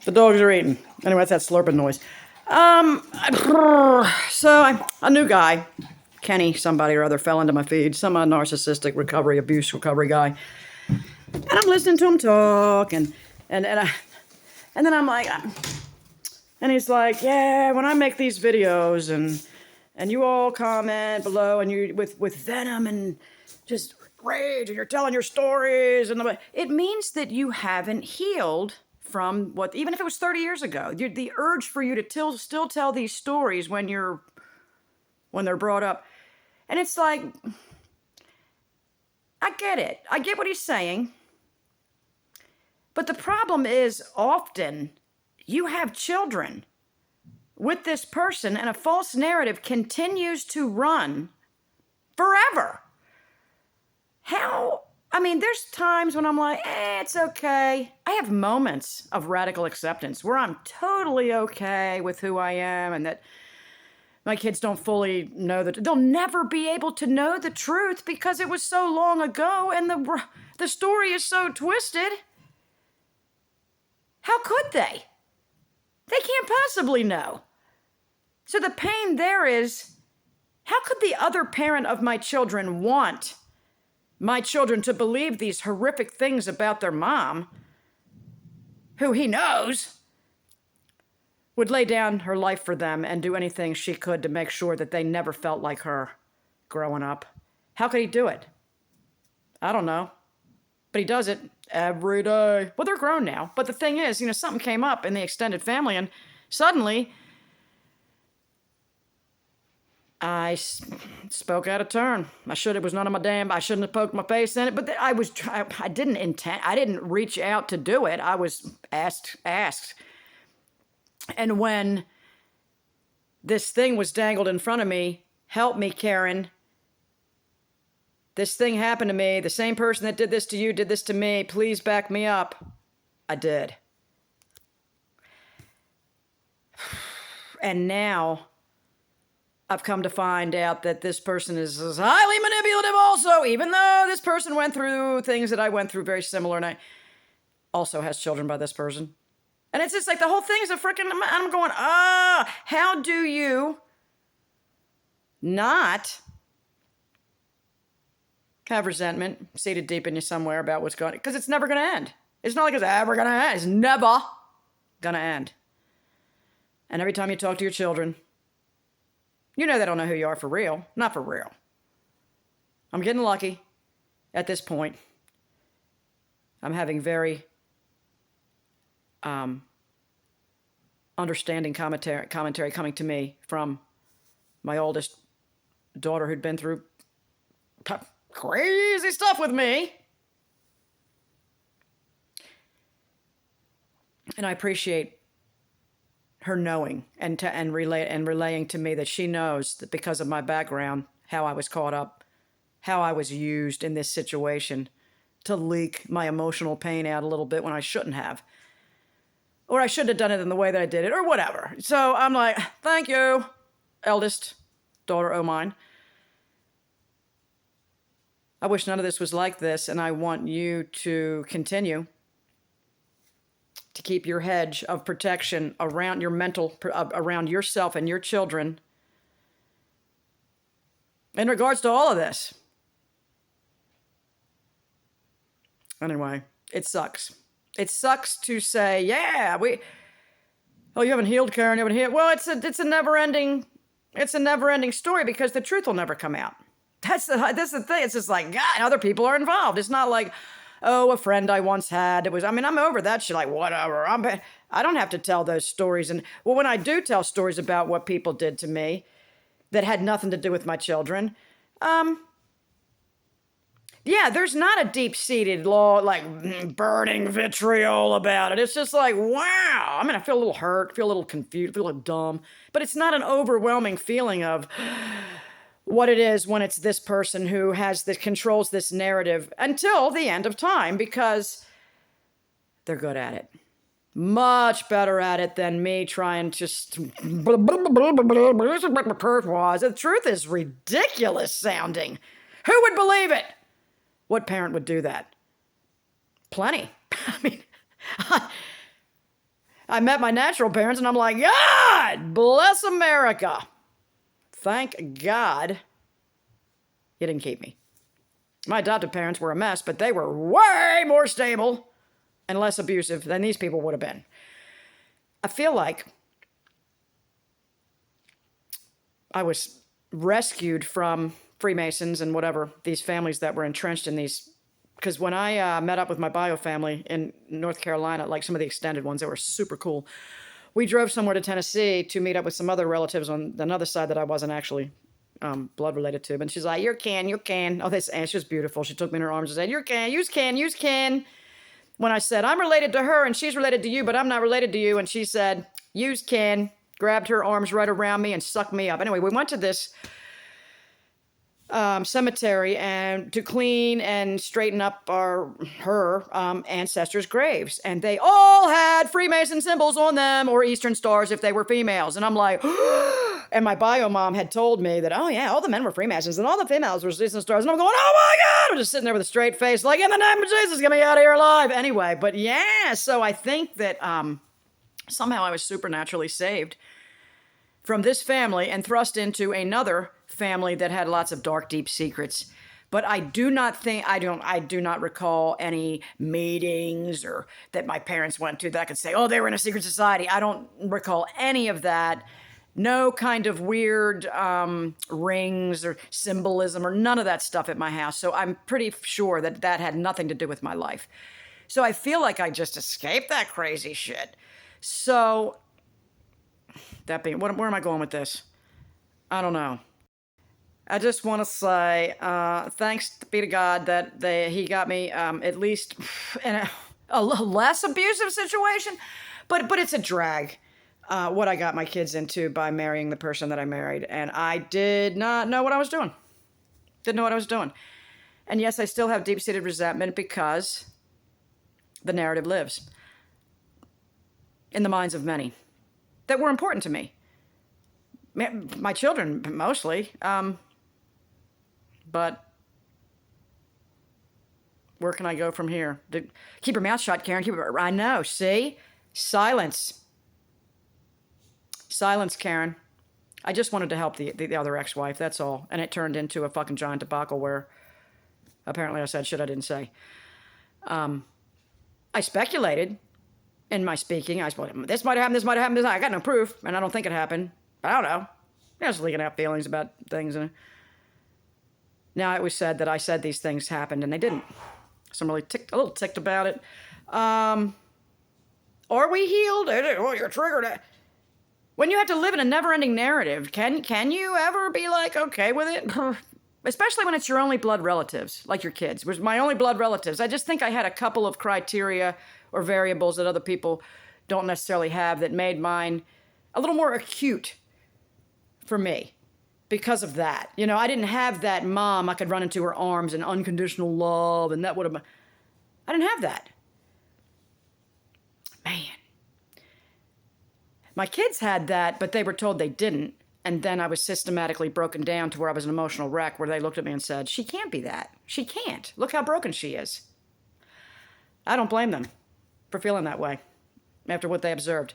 The dogs are eating. Anyway, that's that slurping noise. A new guy, Kenny, somebody or other, fell into my feed. Some narcissistic abuse recovery guy. And I'm listening to him talk, and then I'm like, and he's like, yeah, when I make these videos and you all comment below and you with venom and just rage and you're telling your stories and it means that you haven't healed from what, even if it was 30 years ago, the urge for you to still tell these stories when they're brought up. And it's like, I get it. I get what he's saying. But the problem is often you have children with this person and a false narrative continues to run forever. There's times when I'm like, it's okay. I have moments of radical acceptance where I'm totally okay with who I am and that my kids don't fully know that they'll never be able to know the truth because it was so long ago and the story is so twisted. How could they? They can't possibly know. So the pain there is, how could the other parent of my children want my children to believe these horrific things about their mom, who he knows would lay down her life for them and do anything she could to make sure that they never felt like her growing up? How could he do it? I don't know. But he does it every day. Well, they're grown now. But the thing is, something came up in the extended family and suddenly I spoke out of turn. I shouldn't have poked my face in it, but I didn't reach out to do it. I was asked. And when this thing was dangled in front of me, help me, Karen. This thing happened to me. The same person that did this to you did this to me. Please back me up. I did. And now I've come to find out that this person is highly manipulative also, even though this person went through things that I went through very similar, and I also has children by this person. And it's just like the whole thing is I'm going, how do you not have resentment seated deep in you somewhere about what's going on? Because it's never going to end. It's not like it's ever going to end. It's never going to end. And every time you talk to your children, they don't know who you are for real. Not for real. I'm getting lucky at this point. I'm having very understanding commentary coming to me from my oldest daughter who'd been through crazy stuff with me. And I appreciate her knowing and relaying to me that she knows that because of my background, how I was caught up, how I was used in this situation to leak my emotional pain out a little bit when I shouldn't have. Or I shouldn't have done it in the way that I did it, or whatever. So I'm like, thank you, eldest daughter o' mine. I wish none of this was like this, and I want you to continue to keep your hedge of protection around your around yourself and your children in regards to all of this. Anyway, it sucks. It sucks to say, you haven't healed, Karen, you haven't healed. Well, it's a never-ending story because the truth will never come out. That's the thing. It's just like, God, other people are involved. It's not like, a friend I once had. I'm over that shit, like, whatever. I don't have to tell those stories. And, when I do tell stories about what people did to me that had nothing to do with my children, there's not a deep-seated burning vitriol about it. It's just like, wow. I feel a little hurt, feel a little confused, feel a little dumb. But it's not an overwhelming feeling of what it is when it's this person who controls this narrative until the end of time, because they're good at it. Much better at it than me trying to the truth is ridiculous sounding. Who would believe it? What parent would do that? Plenty. I met my natural parents, and I'm like, God bless America. Thank God you didn't keep me. My adopted parents were a mess, but they were way more stable and less abusive than these people would have been. I feel like I was rescued from Freemasons and whatever, these families that were entrenched in these. Because when I met up with my bio family in North Carolina, like some of the extended ones, they were super cool. We drove somewhere to Tennessee to meet up with some other relatives on another side that I wasn't actually blood related to. And she's like, you can. Oh, this aunt, she was beautiful. She took me in her arms and said, you can. When I said, I'm related to her and she's related to you, but I'm not related to you. And she said, you can. Grabbed her arms right around me and sucked me up. Anyway, we went to this cemetery and to clean and straighten up her ancestors' graves. And they all had Freemason symbols on them or Eastern stars if they were females. And I'm like, and my bio mom had told me that, oh yeah, all the men were Freemasons and all the females were Eastern stars. And I'm going, oh my God! I'm just sitting there with a straight face, like, in the name of Jesus, get me out of here alive. Anyway, but yeah, so I think that somehow I was supernaturally saved from this family and thrust into another family that had lots of dark, deep secrets. But I do not recall any meetings or that my parents went to that I could say, oh, they were in a secret society. I don't recall any of that. No kind of weird rings or symbolism or none of that stuff at my house. So I'm pretty sure that that had nothing to do with my life. So I feel like I just escaped that crazy shit. So that being, where am I going with this? I don't know. I just want to say thanks be to God that he got me at least in a less abusive situation, but it's a drag what I got my kids into by marrying the person that I married, and I did not know what I was doing. Didn't know what I was doing. And yes, I still have deep-seated resentment because the narrative lives in the minds of many that were important to me. My children, mostly. But where can I go from here? Keep your mouth shut, Karen. I know, see? Silence. Silence, Karen. I just wanted to help the other ex-wife, that's all. And it turned into a fucking giant debacle where apparently I said shit I didn't say. I speculated in my speaking. I said, this might have happened, I got no proof, and I don't think it happened. I don't know. I was leaking out feelings about things. And now it was said that I said these things happened, and they didn't. So I'm really a little ticked about it. Are we healed? Oh, you're triggered. When you have to live in a never-ending narrative, can you ever be like okay with it? Especially when it's your only blood relatives, like your kids. It was my only blood relatives. I just think I had a couple of criteria or variables that other people don't necessarily have that made mine a little more acute for me because of that. You know, I didn't have that mom I could run into her arms and unconditional love, and that would have... I didn't have that. Man. My kids had that, but they were told they didn't. And then I was systematically broken down to where I was an emotional wreck, where they looked at me and said, she can't be that. She can't. Look how broken she is. I don't blame them for feeling that way after what they observed.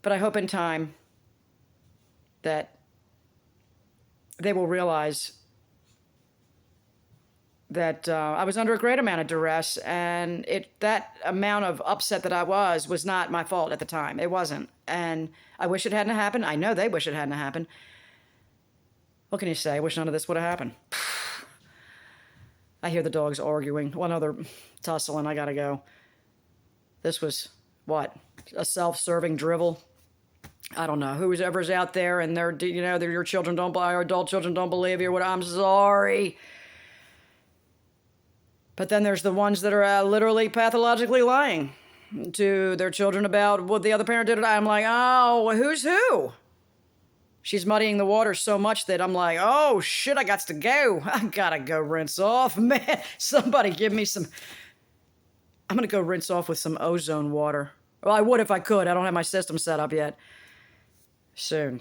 But I hope in time that they will realize that I was under a great amount of duress, and that amount of upset that I was not my fault at the time. It wasn't. And I wish it hadn't happened. I know they wish it hadn't happened. What can you say? I wish none of this would have happened. I hear the dogs arguing. One other tussle, and I gotta go. This was, what, a self-serving drivel? I don't know. Whoever's out there and your children don't, or adult children don't believe you. I'm sorry. But then there's the ones that are literally pathologically lying to their children about what the other parent did. I'm like, oh, who's who? She's muddying the water so much that I'm like, oh, shit, I got to go. I gotta go rinse off. Man, somebody give me some... I'm gonna go rinse off with some ozone water. Well, I would if I could. I don't have my system set up yet. Soon.